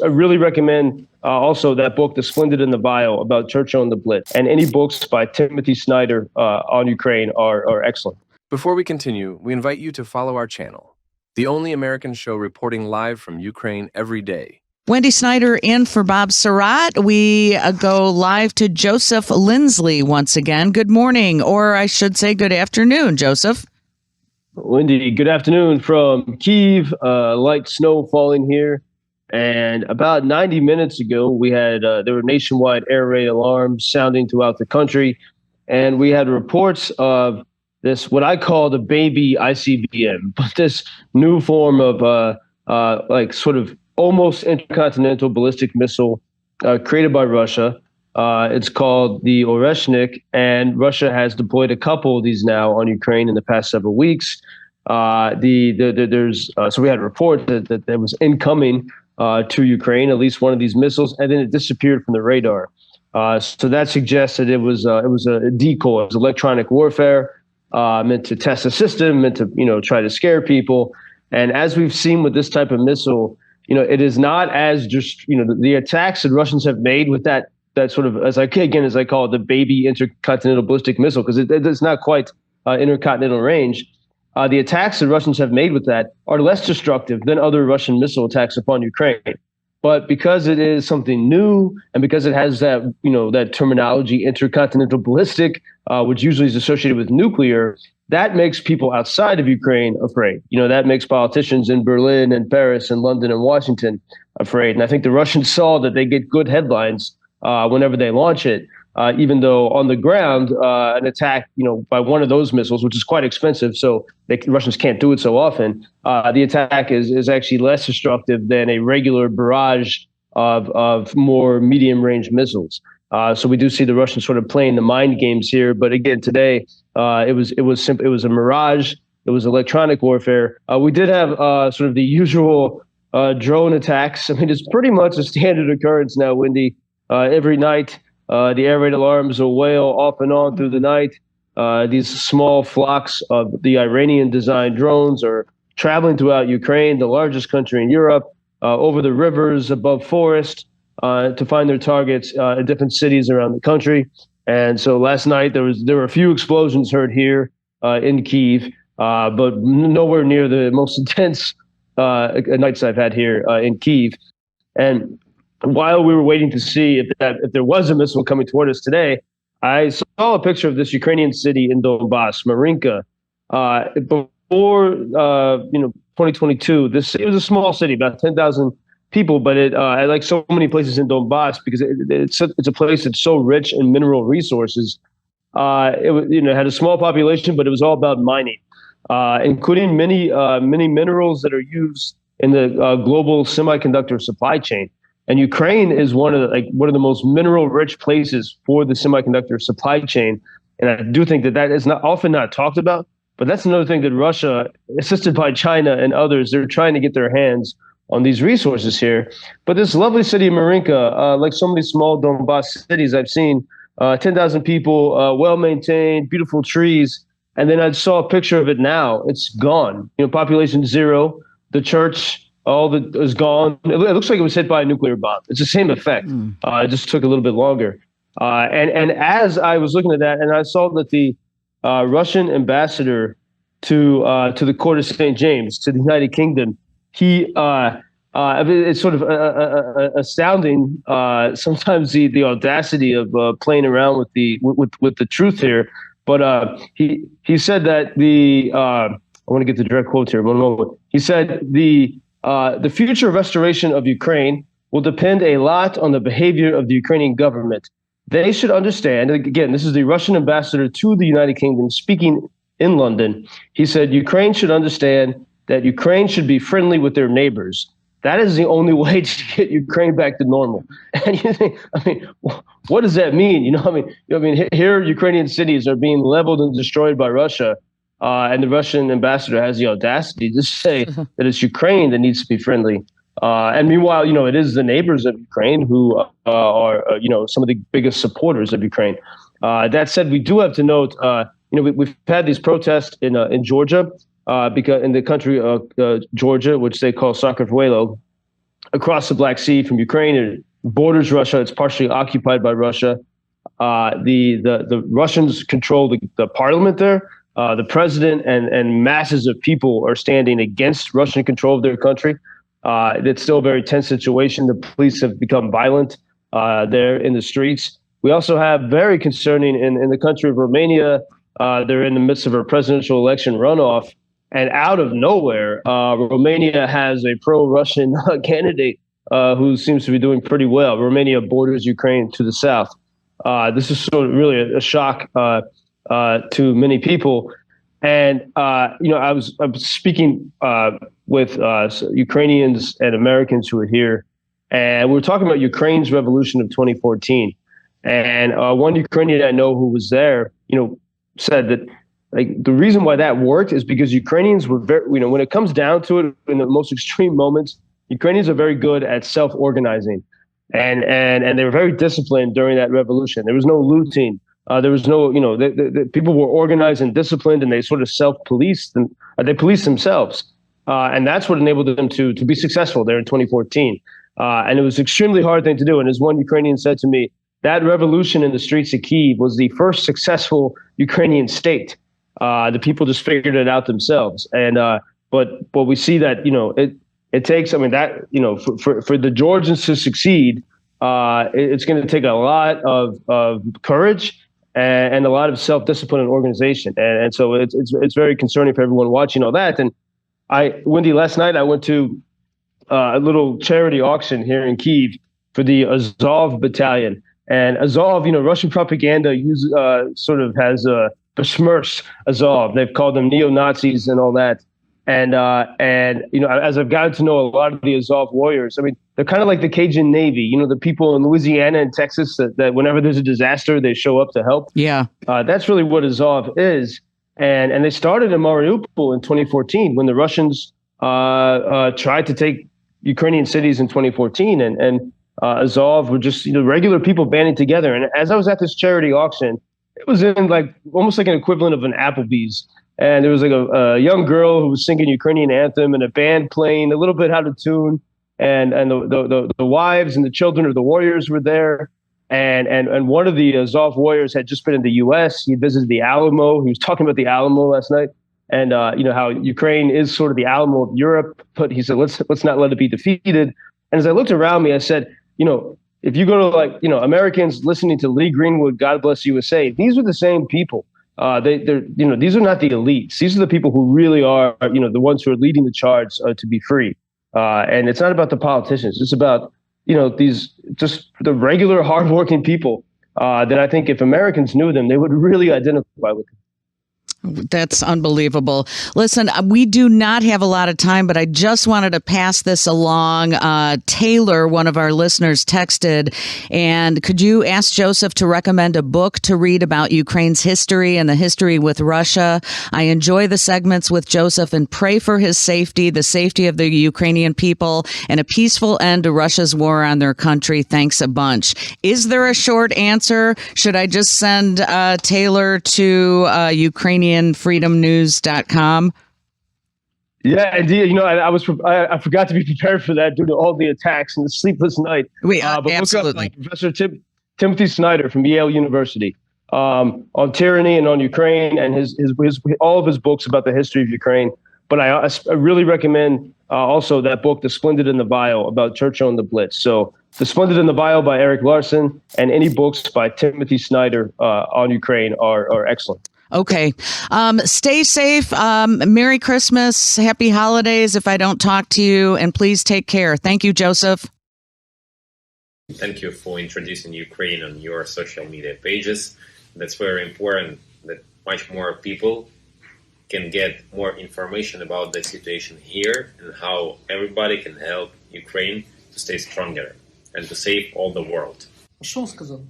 I really recommend also that book, The Splendid and the Vile, about Churchill and the Blitz. And any books by Timothy Snyder on Ukraine are excellent. Before we continue, we invite you to follow our channel, the only American show reporting live from Ukraine every day. Wendy Snyder in for Bob Sirott. We go live to Joseph Lindsley once again. Good morning, or I should say good afternoon, Joseph. Wendy, good afternoon from Kyiv. Light snow falling here. And about 90 minutes ago, we had there were nationwide air raid alarms sounding throughout the country. And we had reports of this, what I call the baby ICBM, but this new form of like sort of almost intercontinental ballistic missile created by Russia. It's called the Oreshnik, and Russia has deployed a couple of these now on Ukraine in the past several weeks. So we had a report that there was incoming to Ukraine, at least one of these missiles, and then it disappeared from the radar. So that suggests that it was a decoy. It was electronic warfare meant to test the system, meant to try to scare people. And as we've seen with this type of missile, it is not as just, the attacks that Russians have made with that sort of, as I call it, the baby intercontinental ballistic missile, because it's not quite intercontinental range. The attacks that Russians have made with that are less destructive than other Russian missile attacks upon Ukraine. But because it is something new, and because it has that, that terminology, intercontinental ballistic, which usually is associated with nuclear, that makes people outside of Ukraine afraid. That makes politicians in Berlin and Paris and London and Washington afraid. And I think the Russians saw that they get good headlines whenever they launch it, even though on the ground, an attack, by one of those missiles, which is quite expensive, so Russians can't do it so often, the attack is actually less destructive than a regular barrage of more medium-range missiles. So we do see the Russians sort of playing the mind games here. But again, today it was a mirage. It was electronic warfare. We did have sort of the usual drone attacks. I mean, it's pretty much a standard occurrence now, Wendy. Every night, the air raid alarms will wail off and on through the night. These small flocks of the Iranian-designed drones are traveling throughout Ukraine, the largest country in Europe, over the rivers, above forest, to find their targets in different cities around the country. And so last night there were a few explosions heard here in Kyiv, but nowhere near the most intense nights I've had here in Kyiv. And while we were waiting to see if there was a missile coming toward us today, I saw a picture of this Ukrainian city in Donbas, Marinka. Before 2022, it was a small city, about 10,000 people, but it like so many places in Donbas, because it's a place that's so rich in mineral resources. It had a small population, but it was all about mining, including many minerals that are used in the global semiconductor supply chain. And Ukraine is one of the most mineral-rich places for the semiconductor supply chain. And I do think that is often not talked about. But that's another thing that Russia, assisted by China and others, they're trying to get their hands on these resources here. But this lovely city, Marinka, like so many small Donbas cities I've seen, 10,000 people, well-maintained, beautiful trees. And then I saw a picture of it now. It's gone. Population zero. The church, is gone. It looks like it was hit by a nuclear bomb. It's the same effect. It just took a little bit longer. And as I was looking at that, and I saw that the Russian ambassador to the Court of St. James, to the United Kingdom, it's sort of astounding sometimes the audacity of playing around with the truth here. But he said that I want to get the direct quote here. One moment. He said the future restoration of Ukraine will depend a lot on the behavior of the Ukrainian government. They should understand, again, this is the Russian ambassador to the United Kingdom speaking in London. He said, Ukraine should understand that Ukraine should be friendly with their neighbors. That is the only way to get Ukraine back to normal. And you think, what does that mean? Here Ukrainian cities are being leveled and destroyed by Russia. And the Russian ambassador has the audacity to say that it's Ukraine that needs to be friendly. And meanwhile, it is the neighbors of Ukraine who are some of the biggest supporters of Ukraine. That said, we do have to note, we've had these protests in Georgia, because in the country of Georgia, which they call Sakartvelo, across the Black Sea from Ukraine. It borders Russia. It's partially occupied by Russia. The Russians control the parliament there. The president and masses of people are standing against Russian control of their country. It's still a very tense situation. The police have become violent there in the streets. We also have very concerning in the country of Romania. They're in the midst of a presidential election runoff. And out of nowhere, Romania has a pro-Russian candidate who seems to be doing pretty well. Romania borders Ukraine to the south. This is sort of really a shock to many people. And, I was speaking with Ukrainians and Americans who are here, and we were talking about Ukraine's revolution of 2014. And one Ukrainian I know who was there, said that the reason why that worked is because Ukrainians were very, when it comes down to it, in the most extreme moments, Ukrainians are very good at self-organizing. And they were very disciplined during that revolution. There was no looting. There was no, the people were organized and disciplined, and they sort of self-policed, and they policed themselves. And that's what enabled them to be successful there in 2014. And it was an extremely hard thing to do. And as one Ukrainian said to me, that revolution in the streets of Kyiv was the first successful Ukrainian state. The people just figured it out themselves. And but we see that, it takes, for the Georgians to succeed, it's going to take a lot of courage and a lot of self-discipline and organization. And so it's very concerning for everyone watching all that. And Wendy, last night I went to a little charity auction here in Kyiv for the Azov battalion. And Azov, Russian propaganda has besmirched Azov. They've called them neo-Nazis and all that. And as I've gotten to know a lot of the Azov warriors, they're kind of like the Cajun Navy, the people in Louisiana and Texas that whenever there's a disaster, they show up to help. Yeah. That's really what Azov is. And they started in Mariupol in 2014 when the Russians tried to take Ukrainian cities in 2014. And Azov were just regular people banding together. And as I was at this charity auction, it was in almost like an equivalent of an Applebee's. And there was a young girl who was singing Ukrainian anthem and a band playing a little bit out of tune. And the wives and the children of the warriors were there. And one of the Azov warriors had just been in the U.S. He visited the Alamo. He was talking about the Alamo last night. And how Ukraine is sort of the Alamo of Europe. But he said, let's not let it be defeated. And as I looked around me, I said, if you go to Americans listening to Lee Greenwood, God Bless USA, these are the same people. These are not the elites. These are the people who really are, the ones who are leading the charge to be free. And it's not about the politicians. It's about, these just the regular hardworking people that I think if Americans knew them, they would really identify with them. That's unbelievable. Listen, we do not have a lot of time, but I just wanted to pass this along. Taylor, one of our listeners, texted, and could you ask Joseph to recommend a book to read about Ukraine's history and the history with Russia? I enjoy the segments with Joseph and pray for his safety, the safety of the Ukrainian people, and a peaceful end to Russia's war on their country. Thanks a bunch. Is there a short answer? Should I just send Taylor to UkrainianFreedomNews.com? Yeah, indeed. I forgot to be prepared for that due to all the attacks and the sleepless night. But absolutely. Look up Professor Timothy Snyder from Yale University on tyranny and on Ukraine, and his all of his books about the history of Ukraine. But I really recommend also that book, The Splendid and the Vile, about Churchill and the Blitz. So The Splendid and the Vile by Eric Larson, and any books by Timothy Snyder on Ukraine are excellent. Okay. Stay safe. Merry Christmas. Happy holidays if I don't talk to you. And please take care. Thank you, Joseph. Thank you for introducing Ukraine on your social media pages. That's very important that much more people can get more information about the situation here and how everybody can help Ukraine to stay stronger and to save all the world. Что он сказал?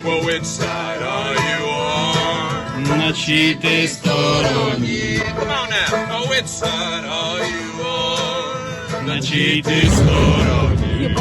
Well, which side are you on? На чьей ты стороне? Come on now. Oh, which side are you on? На чьей ты стороне?